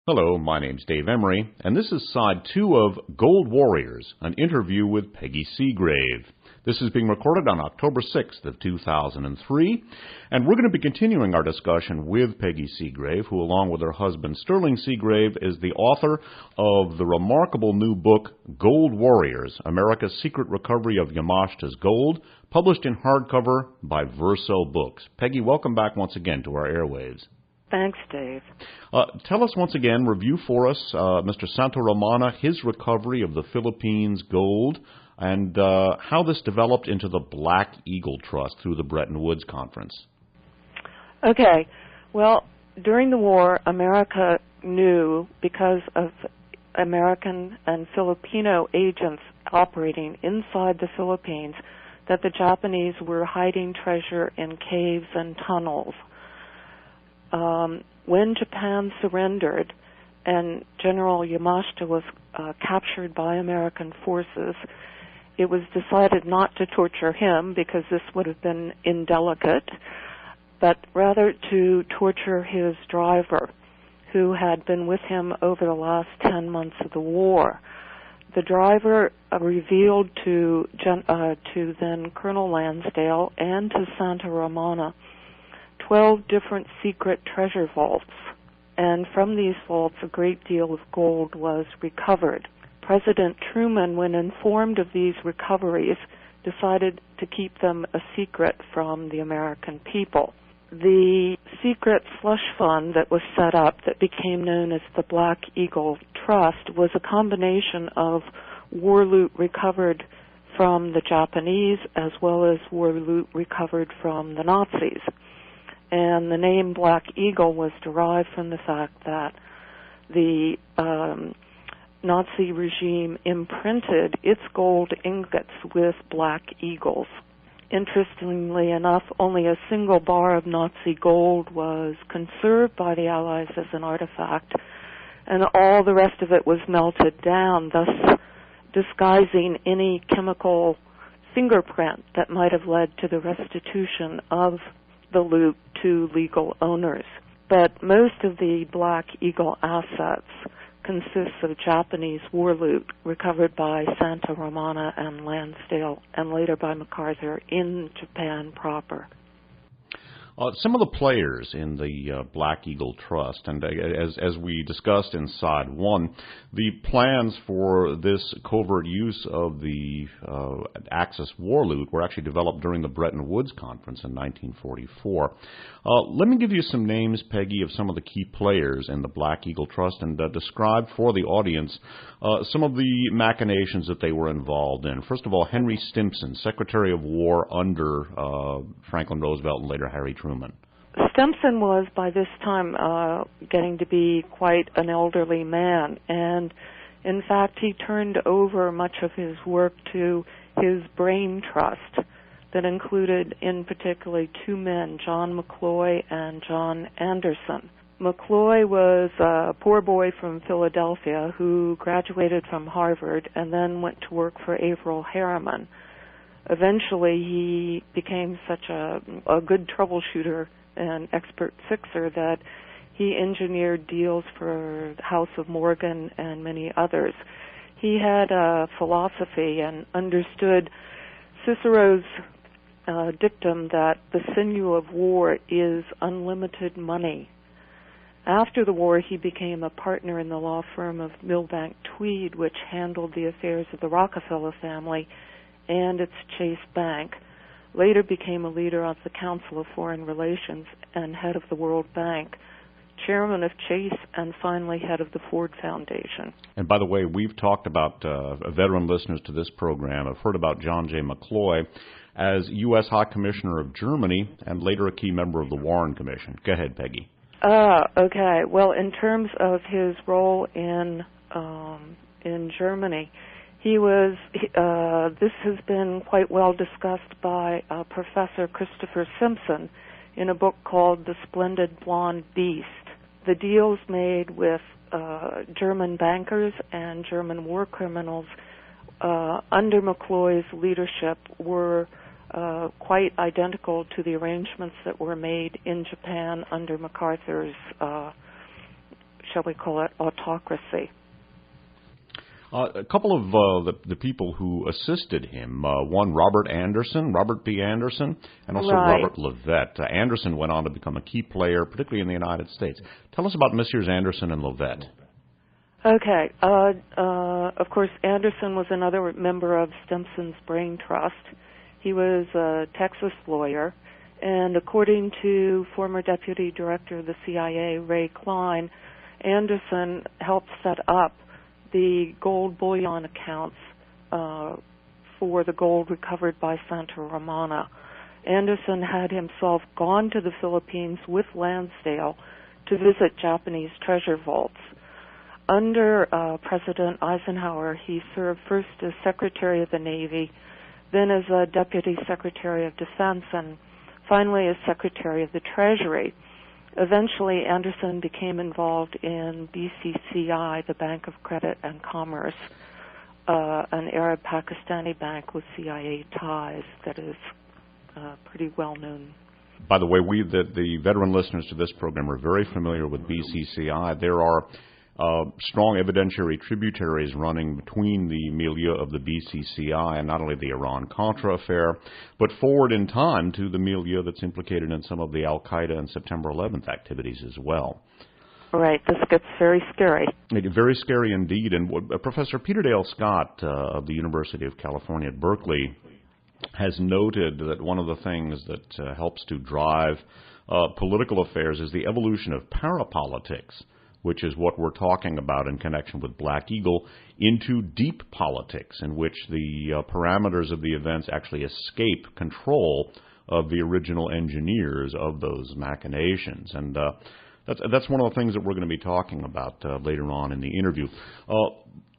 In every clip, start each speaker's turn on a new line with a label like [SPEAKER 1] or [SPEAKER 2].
[SPEAKER 1] Hello, my name's Dave Emery, and this is Side 2 of Gold Warriors, an interview with Peggy Seagrave. This is being recorded on October 6th of 2003, and we're going to be continuing our discussion with Peggy Seagrave, who along with her husband Sterling Seagrave is the author of the remarkable new book, Gold Warriors, America's Secret Recovery of Yamashita's Gold, published in hardcover by Verso Books. Peggy, welcome back once again to our airwaves.
[SPEAKER 2] Thanks, Dave.
[SPEAKER 1] Tell us once again, review for us, Mr. Santa Romana, his recovery of the Philippines gold, and how this developed into the Black Eagle Trust through the Bretton Woods Conference.
[SPEAKER 2] Okay. Well, during the war, America knew, because of American and Filipino agents operating inside the Philippines, that the Japanese were hiding treasure in caves and tunnels. When Japan surrendered and General Yamashita was captured by American forces, it was decided not to torture him because this would have been indelicate, but rather to torture his driver, who had been with him over the last 10 months of the war. The driver revealed to then Colonel Lansdale and to Santa Romana 12 different secret treasure vaults, and from these vaults a great deal of gold was recovered. President Truman, when informed of these recoveries, decided to keep them a secret from the American people. The secret slush fund that was set up that became known as the Black Eagle Trust was a combination of war loot recovered from the Japanese as well as war loot recovered from the Nazis. And the name Black Eagle was derived from the fact that the Nazi regime imprinted its gold ingots with black eagles. Interestingly enough, only a single bar of Nazi gold was conserved by the Allies as an artifact, and all the rest of it was melted down, thus disguising any chemical fingerprint that might have led to the restitution of the loot to legal owners. But most of the Black Eagle assets consists of Japanese war loot recovered by Santa Romana and Lansdale and later by MacArthur in Japan proper.
[SPEAKER 1] Some of the players in the Black Eagle Trust, and as we discussed in Side 1, the plans for this covert use of the Axis war loot were actually developed during the Bretton Woods Conference in 1944. Let me give you some names, Peggy, of some of the key players in the Black Eagle Trust and describe for the audience some of the machinations that they were involved in. First of all, Henry Stimson, Secretary of War under Franklin Roosevelt and later Harry Truman.
[SPEAKER 2] Stimson was, by this time, getting to be quite an elderly man, and in fact he turned over much of his work to his brain trust that included in particularly two men, John McCloy and John Anderson. McCloy was a poor boy from Philadelphia who graduated from Harvard and then went to work for Averell Harriman. Eventually, he became such a good troubleshooter and expert fixer that he engineered deals for the House of Morgan and many others. He had a philosophy and understood Cicero's dictum that the sinew of war is unlimited money. After the war, he became a partner in the law firm of Milbank Tweed, which handled the affairs of the Rockefeller family and its Chase Bank, later became a leader of the Council of Foreign Relations and head of the World Bank, chairman of Chase, and finally head of the Ford Foundation.
[SPEAKER 1] And by the way, we've talked about, veteran listeners to this program have heard about John J. McCloy as U.S. High Commissioner of Germany and later a key member of the Warren Commission. Go ahead, Peggy.
[SPEAKER 2] Okay. Well, in terms of his role in Germany, this has been quite well discussed by Professor Christopher Simpson in a book called The Splendid Blonde Beast. The deals made with German bankers and German war criminals under McCloy's leadership were quite identical to the arrangements that were made in Japan under MacArthur's, shall we call it, autocracy.
[SPEAKER 1] A couple of the people who assisted him, one Robert P. Anderson, and also
[SPEAKER 2] Right.
[SPEAKER 1] Robert Levett. Anderson went on to become a key player, particularly in the United States. Tell us about Messrs. Anderson and Levett.
[SPEAKER 2] Okay. Of course, Anderson was another member of Stimson's Brain Trust. He was a Texas lawyer, and according to former Deputy Director of the CIA, Ray Klein, Anderson helped set up the gold bullion accounts for the gold recovered by Santa Romana. Anderson had himself gone to the Philippines with Lansdale to visit Japanese treasure vaults. Under President Eisenhower, he served first as Secretary of the Navy, then as a Deputy Secretary of Defense, and finally as Secretary of the Treasury. Eventually, Anderson became involved in BCCI, the Bank of Credit and Commerce, an Arab-Pakistani bank with CIA ties that is pretty well known.
[SPEAKER 1] By the way, the veteran listeners to this program are very familiar with BCCI. There are strong evidentiary tributaries running between the milieu of the BCCI and not only the Iran-Contra affair, but forward in time to the milieu that's implicated in some of the Al-Qaeda and September 11th activities as well.
[SPEAKER 2] Right. This gets very scary.
[SPEAKER 1] Very scary indeed. And Professor Peter Dale Scott of the University of California at Berkeley has noted that one of the things that helps to drive political affairs is the evolution of parapolitics, which is what we're talking about in connection with Black Eagle, into deep politics, in which the parameters of the events actually escape control of the original engineers of those machinations. And that's one of the things that we're going to be talking about later on in the interview.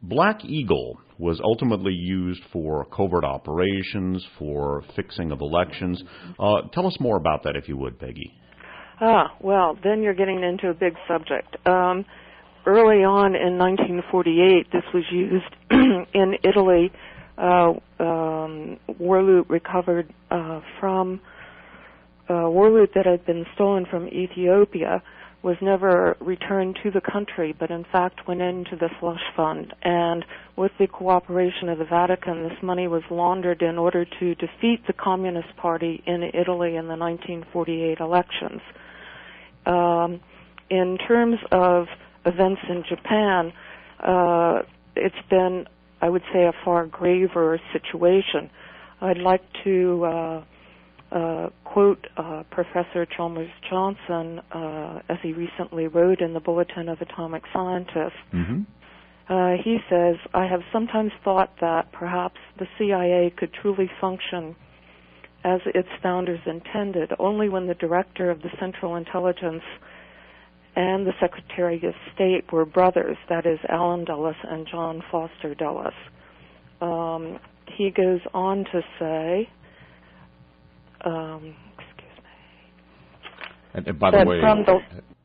[SPEAKER 1] Black Eagle was ultimately used for covert operations, for fixing of elections. Tell us more about that, if you would, Peggy.
[SPEAKER 2] Well, then you're getting into a big subject. Early on in 1948, this was used in Italy. War loot recovered from war loot that had been stolen from Ethiopia was never returned to the country, but in fact went into the slush fund. And with the cooperation of the Vatican, this money was laundered in order to defeat the Communist Party in Italy in the 1948 elections. In terms of events in Japan, it's been, I would say, a far graver situation. I'd like to quote Professor Chalmers Johnson, as he recently wrote in the Bulletin of Atomic Scientists. Mm-hmm. He says, "I have sometimes thought that perhaps the CIA could truly function as its founders intended only when the director of the Central Intelligence and the Secretary of State were brothers, that is, Allen Dulles and John Foster Dulles." He goes on to say,
[SPEAKER 1] and by the way,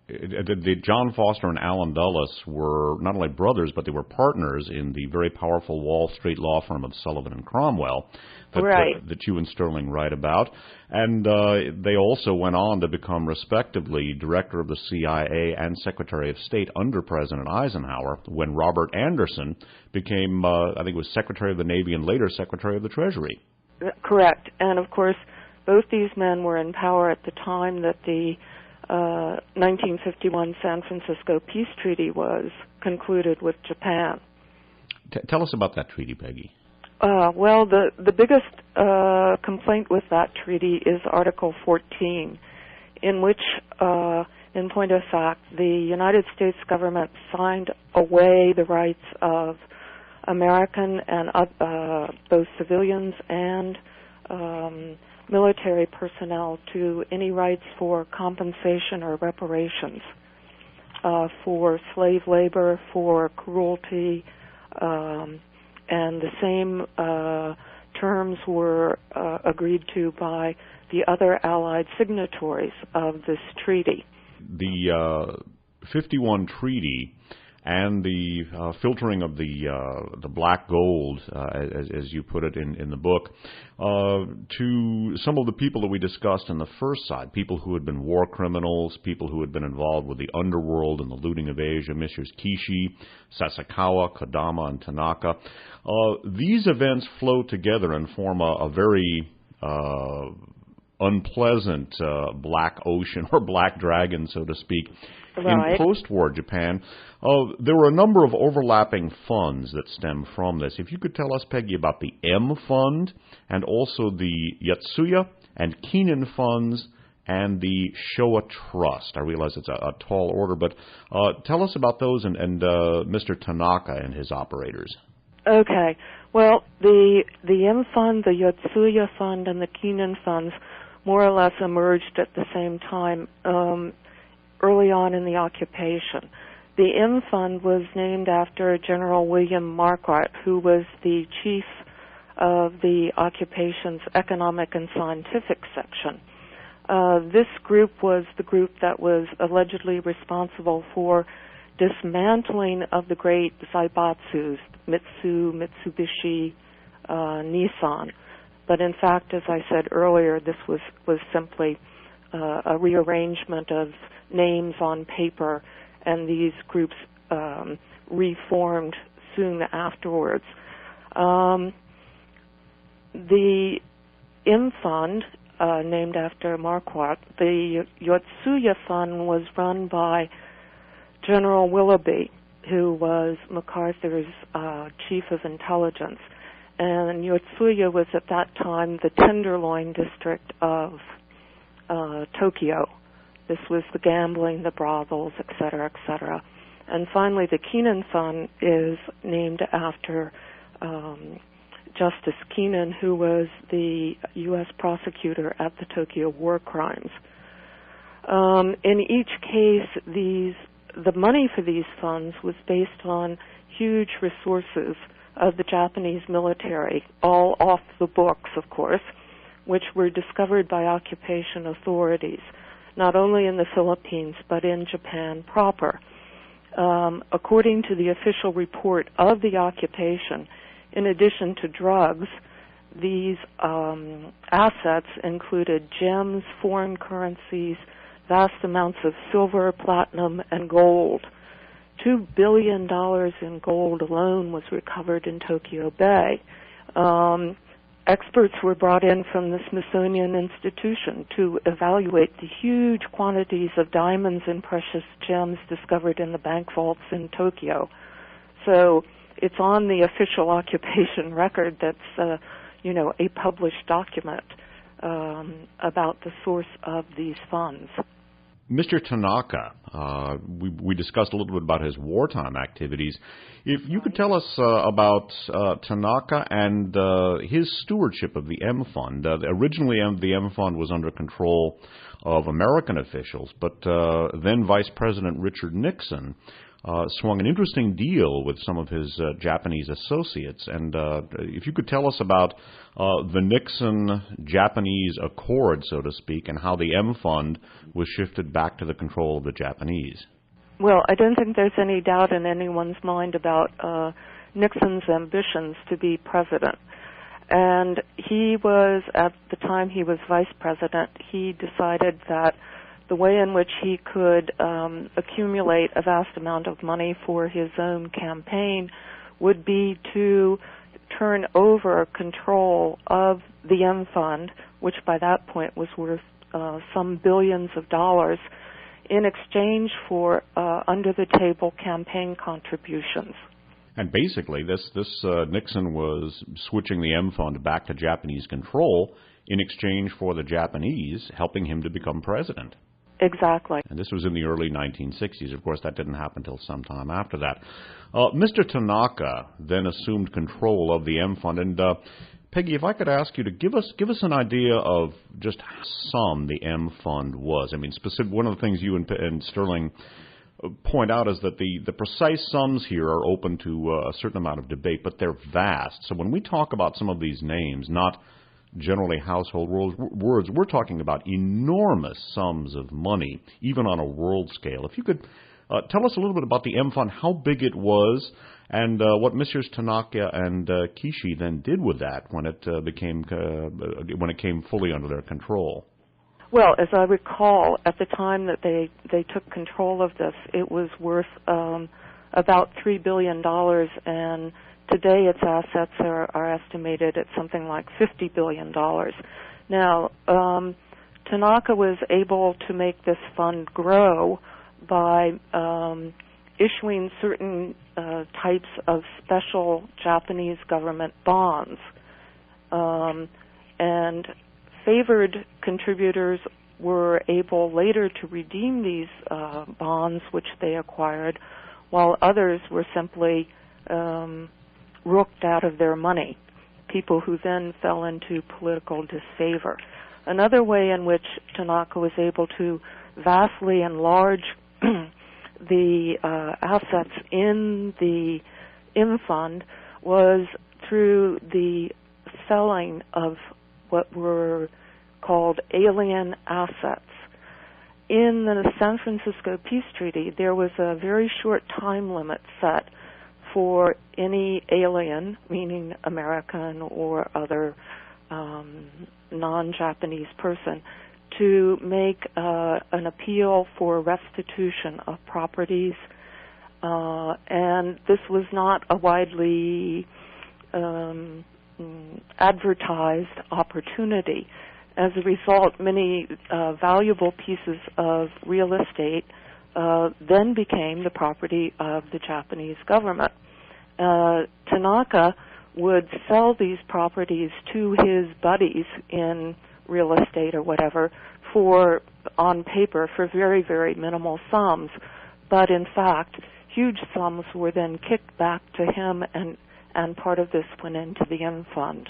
[SPEAKER 1] the John Foster and Allen Dulles were not only brothers, but they were partners in the very powerful Wall Street law firm of Sullivan and Cromwell that you and Sterling write about. And they also went on to become, respectively, director of the CIA and Secretary of State under President Eisenhower, when Robert Anderson became, I think it was Secretary of the Navy and later Secretary of the Treasury.
[SPEAKER 2] Correct. And, of course, both these men were in power at the time that the 1951 San Francisco Peace Treaty was concluded with Japan.
[SPEAKER 1] Tell us about that treaty, Peggy.
[SPEAKER 2] Well, the biggest complaint with that treaty is Article 14, in which, in point of fact, the United States government signed away the rights of American and both civilians and military personnel to any rights for compensation or reparations for slave labor, for cruelty, and the same terms were agreed to by the other Allied signatories of this treaty.
[SPEAKER 1] The 51 treaty and the filtering of the black gold, as you put it in the book, to some of the people that we discussed in the first side, people who had been war criminals, people who had been involved with the underworld and the looting of Asia, Messrs. Kishi, Sasakawa, Kodama, and Tanaka. These events flow together and form a very unpleasant black ocean or black dragon, so to speak.
[SPEAKER 2] Right.
[SPEAKER 1] In post-war Japan, there were a number of overlapping funds that stem from this. If you could tell us, Peggy, about the M Fund and also the Yotsuya and Kinen funds and the Showa Trust. I realize it's a tall order, but tell us about those and Mr. Tanaka and his operators.
[SPEAKER 2] Okay. Well, the M Fund, the Yotsuya Fund, and the Kinen funds more or less emerged at the same time early on in the occupation. The M Fund was named after General William Marquardt, who was the chief of the occupation's economic and scientific section. This group was the group that was allegedly responsible for dismantling of the great Zaibatsus, Mitsubishi, Nissan. But in fact, as I said earlier, this was simply a rearrangement of names on paper, and these groups reformed soon afterwards. The M Fund, named after Marquardt, the Yotsuya Fund was run by General Willoughby, who was MacArthur's chief of intelligence. And Yotsuya was at that time the Tenderloin district of Tokyo. This was the gambling, the brothels, et cetera, et cetera. And finally, the Kinen Fund is named after Justice Kenen, who was the U.S. prosecutor at the Tokyo War Crimes. In each case, the money for these funds was based on huge resources of the Japanese military, all off the books, of course, which were discovered by occupation authorities, not only in the Philippines, but in Japan proper. According to the official report of the occupation, in addition to drugs, these assets included gems, foreign currencies, vast amounts of silver, platinum, and gold. $2 billion in gold alone was recovered in Tokyo Bay. Experts were brought in from the Smithsonian Institution to evaluate the huge quantities of diamonds and precious gems discovered in the bank vaults in Tokyo. So it's on the official occupation record that's, a published document about the source of these funds.
[SPEAKER 1] Mr. Tanaka, we discussed a little bit about his wartime activities. If you could tell us about Tanaka and his stewardship of the M Fund. Originally, the M Fund was under control of American officials, but then Vice President Richard Nixon swung an interesting deal with some of his Japanese associates. And if you could tell us about the Nixon-Japanese Accord, so to speak, and how the M Fund was shifted back to the control of the Japanese.
[SPEAKER 2] Well, I don't think there's any doubt in anyone's mind about Nixon's ambitions to be president. And he was, at the time he was vice president, he decided that the way in which he could accumulate a vast amount of money for his own campaign would be to turn over control of the M Fund, which by that point was worth some billions of dollars, in exchange for under-the-table campaign contributions.
[SPEAKER 1] And basically, this Nixon was switching the M Fund back to Japanese control in exchange for the Japanese helping him to become president.
[SPEAKER 2] Exactly.
[SPEAKER 1] And this was in the early 1960s. Of course, that didn't happen until some time after that. Mr. Tanaka then assumed control of the M Fund. And Peggy, if I could ask you to give us an idea of just how some the M Fund was. I mean, one of the things you and Sterling point out is that the precise sums here are open to a certain amount of debate, but they're vast. So when we talk about some of these names, not generally household words. We're talking about enormous sums of money, even on a world scale. If you could tell us a little bit about the M Fund, how big it was, and what Messrs. Tanaka and Kishi then did with that when it came fully under their control.
[SPEAKER 2] Well, as I recall, at the time that they took control of this, it was worth about $3 billion, and today its assets are estimated at something like $50 billion. Now, Tanaka was able to make this fund grow by issuing certain types of special Japanese government bonds. And favored contributors were able later to redeem these bonds which they acquired, while others were simply rooked out of their money, people who then fell into political disfavor. Another way in which Tanaka was able to vastly enlarge the assets in the M Fund was through the selling of what were called alien assets. In the San Francisco Peace Treaty, there was a very short time limit set for any alien, meaning American or other non-Japanese person, to make an appeal for restitution of properties, and this was not a widely advertised opportunity. As a result, many valuable pieces of real estate then became the property of the Japanese government. Tanaka would sell these properties to his buddies in real estate or whatever on paper for very, very minimal sums. But in fact, huge sums were then kicked back to him, and part of this went into the M Fund.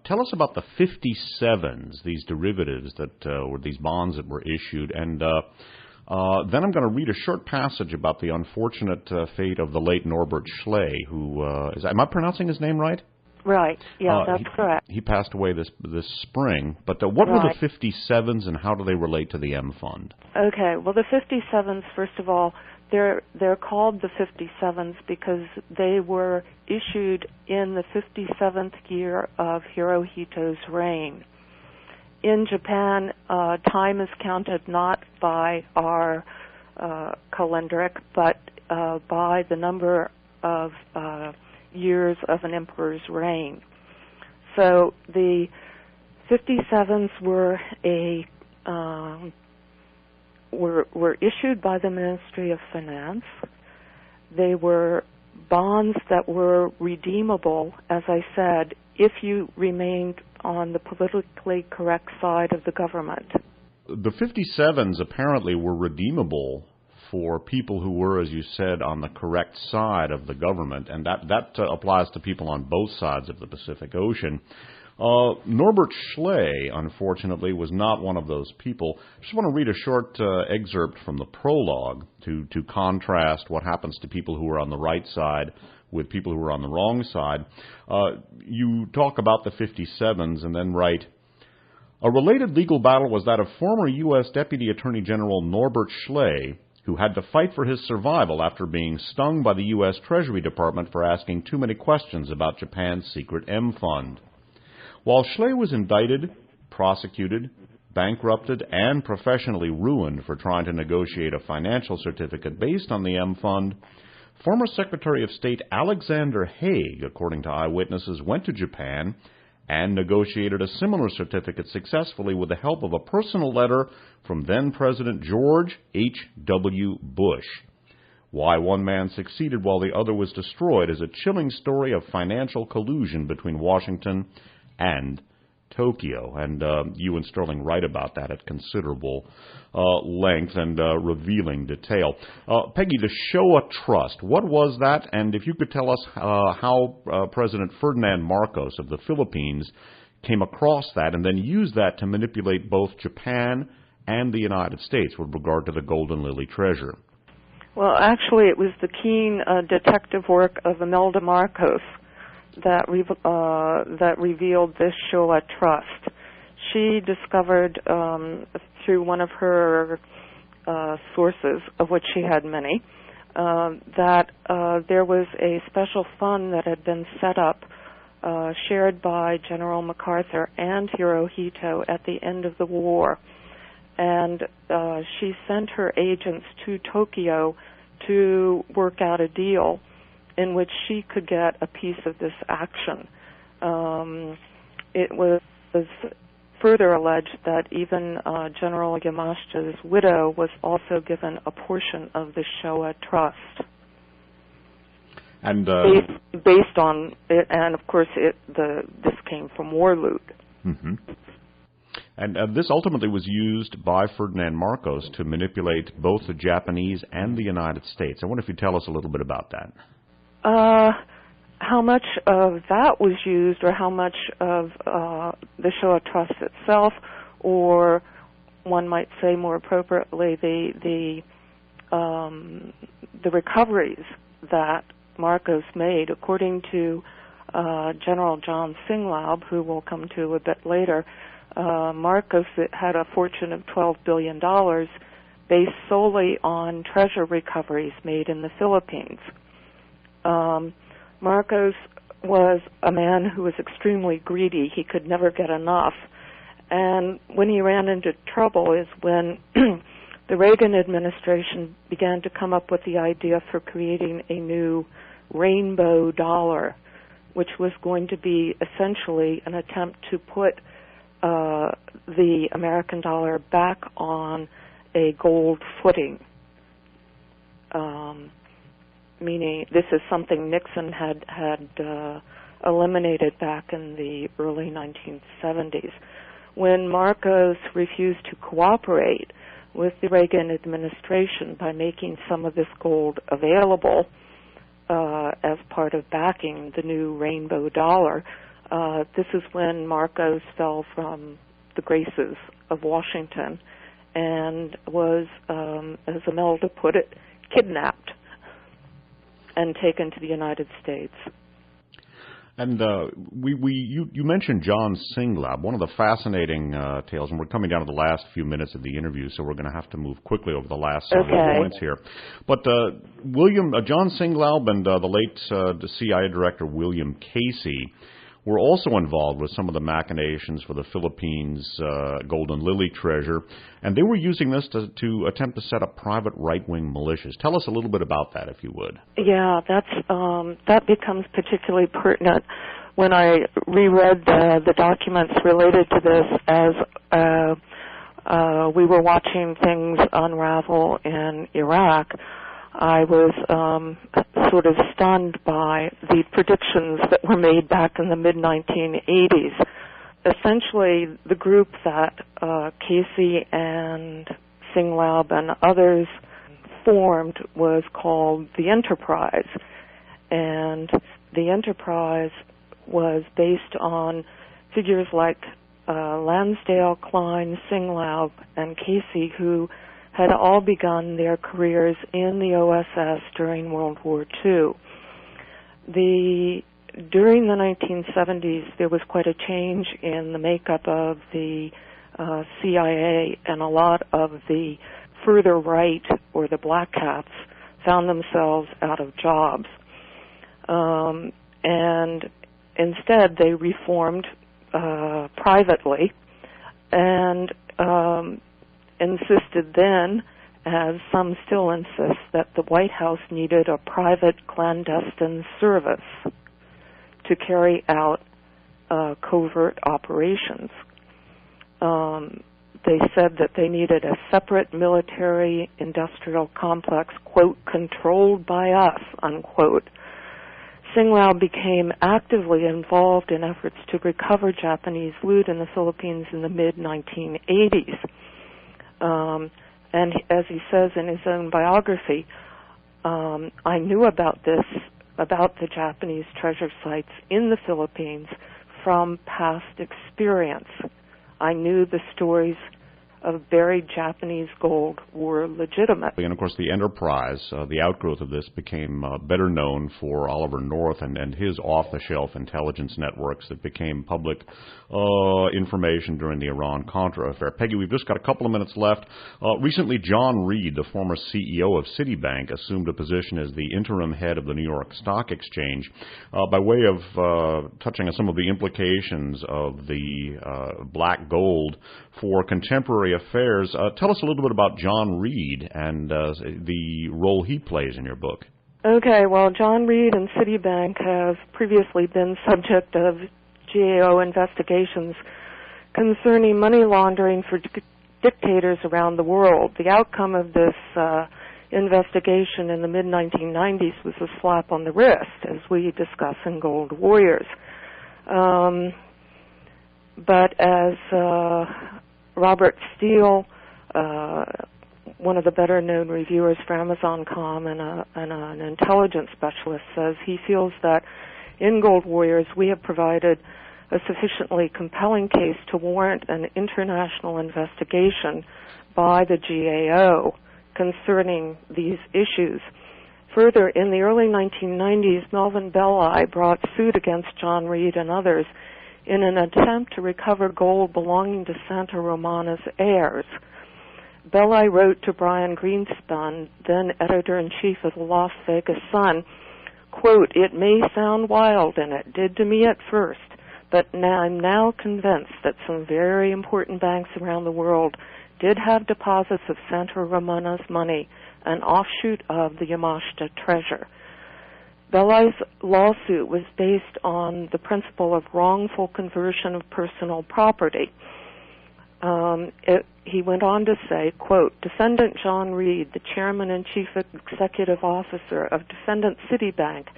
[SPEAKER 1] Tell us about the 57s, these derivatives that were these bonds that were issued, and then I'm going to read a short passage about the unfortunate fate of the late Norbert Schley, who am I pronouncing his name right?
[SPEAKER 2] Right. Yeah, that's correct.
[SPEAKER 1] He passed away this spring. But what were the 57s, and how do they relate to the M Fund?
[SPEAKER 2] Okay. Well, the 57s, first of all, they're called the 57s because they were issued in the 57th year of Hirohito's reign. In Japan, time is counted not by our calendric, but by the number of years of an emperor's reign. So the 57s were were issued by the Ministry of Finance. They were bonds that were redeemable, as I said, if you remained on the politically correct side of the government.
[SPEAKER 1] The 57s apparently were redeemable for people who were, as you said, on the correct side of the government, and that applies to people on both sides of the Pacific Ocean. Norbert Schley, unfortunately, was not one of those people. I just want to read a short excerpt from the prologue to contrast what happens to people who are on the right side with people who are on the wrong side. You talk about the 57s and then write, "A related legal battle was that of former U.S. Deputy Attorney General Norbert Schley, who had to fight for his survival after being stung by the U.S. Treasury Department for asking too many questions about Japan's secret M Fund. While Schley was indicted, prosecuted, bankrupted, and professionally ruined for trying to negotiate a financial certificate based on the M Fund, former Secretary of State Alexander Haig, according to eyewitnesses, went to Japan and negotiated a similar certificate successfully with the help of a personal letter from then-President George H.W. Bush. Why one man succeeded while the other was destroyed is a chilling story of financial collusion between Washington and Tokyo." And you and Sterling write about that at considerable length and revealing detail. Peggy, the Showa Trust, what was that? And if you could tell us how President Ferdinand Marcos of the Philippines came across that and then used that to manipulate both Japan and the United States with regard to the Golden Lily treasure.
[SPEAKER 2] Well, actually, it was the keen detective work of Imelda Marcos that revealed this Showa trust. She discovered through one of her sources, of which she had many, that there was a special fund that had been set up, shared by General MacArthur and Hirohito at the end of the war. And she sent her agents to Tokyo to work out a deal in which she could get a piece of this action. It was further alleged that even General Yamashita's widow was also given a portion of the Showa trust.
[SPEAKER 1] And
[SPEAKER 2] based on it, and of course this came from war loot.
[SPEAKER 1] Mm-hmm. And this ultimately was used by Ferdinand Marcos to manipulate both the Japanese and the United States. I wonder if you'd tell us a little bit about that.
[SPEAKER 2] How much of that was used, or how much of the Showa Trust itself, or one might say more appropriately, the recoveries that Marcos made, according to General John Singlaub, who we'll come to a bit later. Marcos had a fortune of $12 billion based solely on treasure recoveries made in the Philippines. Marcos was a man who was extremely greedy. He could never get enough. And when he ran into trouble is when the Reagan administration began to come up with the idea for creating a new rainbow dollar, which was going to be essentially an attempt to put the American dollar back on a gold footing. Meaning this is something Nixon had eliminated back in the early 1970s. When Marcos refused to cooperate with the Reagan administration by making some of this gold available as part of backing the new rainbow dollar, this is when Marcos fell from the graces of Washington and was, as Imelda put it, kidnapped and taken to the United States.
[SPEAKER 1] And you mentioned John Singlaub, one of the fascinating tales, and we're coming down to the last few minutes of the interview, so we're going to have to move quickly over the last several points here. But John Singlaub and the late CIA director William Casey were also involved with some of the machinations for the Philippines Golden Lily treasure, and they were using this to attempt to set up private right-wing militias. Tell us a little bit about that, if you would.
[SPEAKER 2] Yeah, that becomes particularly pertinent when I reread the documents related to this as we were watching things unravel in Iraq. I was sort of stunned by the predictions that were made back in the mid-1980s. Essentially, the group that Casey and Singlaub and others formed was called the Enterprise. And the Enterprise was based on figures like Lansdale, Klein, Singlaub, and Casey, who had all begun their careers in the OSS during World War II. During the 1970s, there was quite a change in the makeup of the CIA, and a lot of the further right, or the black hats, found themselves out of jobs. And instead, they reformed privately and insisted then, as some still insist, that the White House needed a private clandestine service to carry out covert operations. They said that they needed a separate military-industrial complex, quote, controlled by us, unquote. Singlaub became actively involved in efforts to recover Japanese loot in the Philippines in the mid-1980s. And as he says in his own biography, I knew about the Japanese treasure sites in the Philippines from past experience. I knew the stories of buried Japanese gold were legitimate.
[SPEAKER 1] And of course, the enterprise, the outgrowth of this, became better known for Oliver North and his off-the-shelf intelligence networks that became public information during the Iran-Contra affair. Peggy, we've just got a couple of minutes left. Recently, John Reed, the former CEO of Citibank, assumed a position as the interim head of the New York Stock Exchange. By way of touching on some of the implications of the black gold for contemporary affairs, tell us a little bit about John Reed and the role he plays in your book.
[SPEAKER 2] Okay, well, John Reed and Citibank have previously been subject of GAO investigations concerning money laundering for dictators around the world. The outcome of this investigation in the mid-1990s was a slap on the wrist, as we discuss in Gold Warriors. But as Robert Steele, one of the better-known reviewers for Amazon.com and an intelligence specialist, says he feels that in Gold Warriors we have provided a sufficiently compelling case to warrant an international investigation by the GAO concerning these issues. Further, in the early 1990s, Melvin Belli brought suit against John Reed and others in an attempt to recover gold belonging to Santa Romana's heirs. Belli wrote to Brian Greenspun, then editor-in-chief of the Las Vegas Sun, quote, "It may sound wild, and it did to me at first, but I'm now convinced that some very important banks around the world did have deposits of Santa Romana's money, an offshoot of the Yamashita treasure." Belli's lawsuit was based on the principle of wrongful conversion of personal property. He went on to say, quote, "Defendant John Reed, the chairman and chief executive officer of defendant Citibank,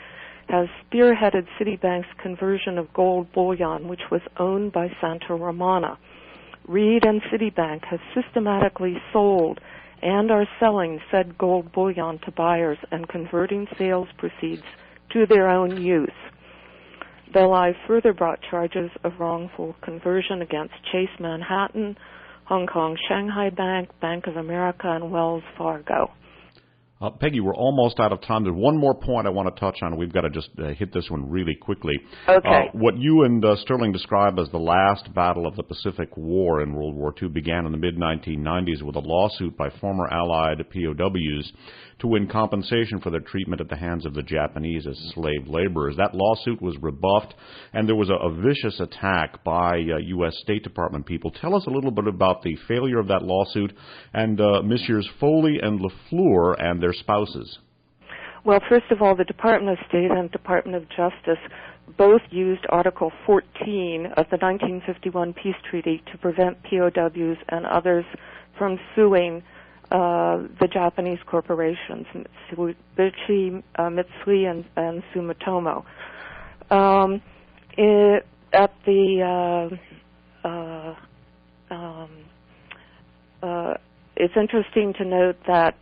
[SPEAKER 2] has spearheaded Citibank's conversion of gold bullion, which was owned by Santa Romana. Reed and Citibank have systematically sold and are selling said gold bullion to buyers and converting sales proceeds to their own use." Belli further brought charges of wrongful conversion against Chase Manhattan, Hong Kong Shanghai Bank, Bank of America, and Wells Fargo.
[SPEAKER 1] Peggy, we're almost out of time. There's one more point I want to touch on. We've got to just hit this one really quickly.
[SPEAKER 2] Okay.
[SPEAKER 1] What you and Sterling describe as the last battle of the Pacific War in World War II began in the mid-1990s with a lawsuit by former Allied POWs to win compensation for their treatment at the hands of the Japanese as slave laborers. That lawsuit was rebuffed, and there was a vicious attack by U.S. State Department people. Tell us a little bit about the failure of that lawsuit and Messrs. Foley and LaFleur and their spouses.
[SPEAKER 2] Well, first of all, the Department of State and Department of Justice both used Article 14 of the 1951 Peace Treaty to prevent POWs and others from suing the Japanese corporations, Mitsubishi, Mitsui, and Sumitomo. It's interesting to note that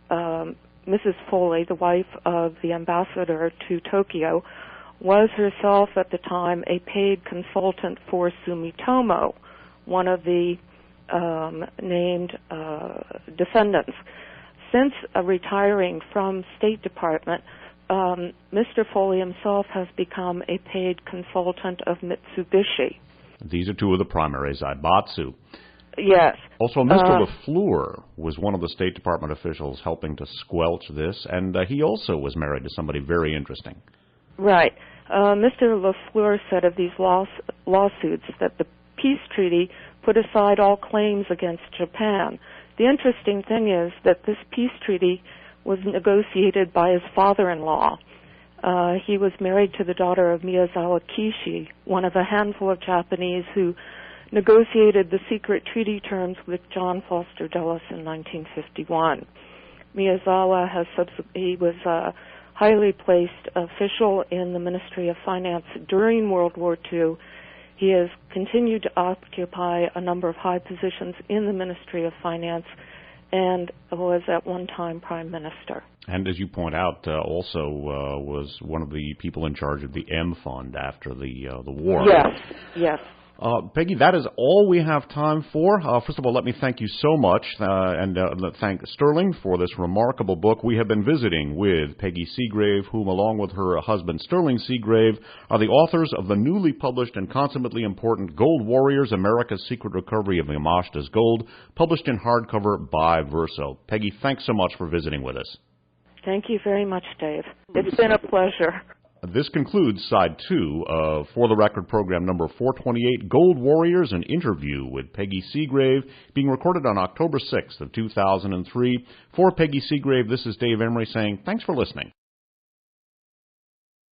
[SPEAKER 2] Mrs. Foley, the wife of the ambassador to Tokyo, was herself at the time a paid consultant for Sumitomo, one of the named defendants. Since retiring from State Department, Mr. Foley himself has become a paid consultant of Mitsubishi.
[SPEAKER 1] These are two of the primary Zaibatsu.
[SPEAKER 2] Yes.
[SPEAKER 1] Also, Mr. LaFleur was one of the State Department officials helping to squelch this, and he also was married to somebody very interesting.
[SPEAKER 2] Right. Mr. LaFleur said of these lawsuits that the peace treaty put aside all claims against Japan. The interesting thing is that this peace treaty was negotiated by his father-in-law. He was married to the daughter of Miyazawa Kishi, one of a handful of Japanese who negotiated the secret treaty terms with John Foster Dulles in 1951. Miyazawa he was a highly placed official in the Ministry of Finance during World War II. He has continued to occupy a number of high positions in the Ministry of Finance and was at one time Prime Minister.
[SPEAKER 1] And as you point out, also was one of the people in charge of the M Fund after the war.
[SPEAKER 2] Yes, yes.
[SPEAKER 1] Peggy, that is all we have time for. First of all, let me thank you so much, and thank Sterling for this remarkable book. We have been visiting with Peggy Seagrave, whom, along with her husband Sterling Seagrave, are the authors of the newly published and consummately important Gold Warriors, America's Secret Recovery of Yamashita's Gold, published in hardcover by Verso. Peggy, thanks so much for visiting with us.
[SPEAKER 2] Thank you very much, Dave. It's been a pleasure.
[SPEAKER 1] This concludes Side 2 of For the Record program number 428, Gold Warriors, an interview with Peggy Seagrave, being recorded on October 6th of 2003. For Peggy Seagrave, this is Dave Emery saying thanks for listening.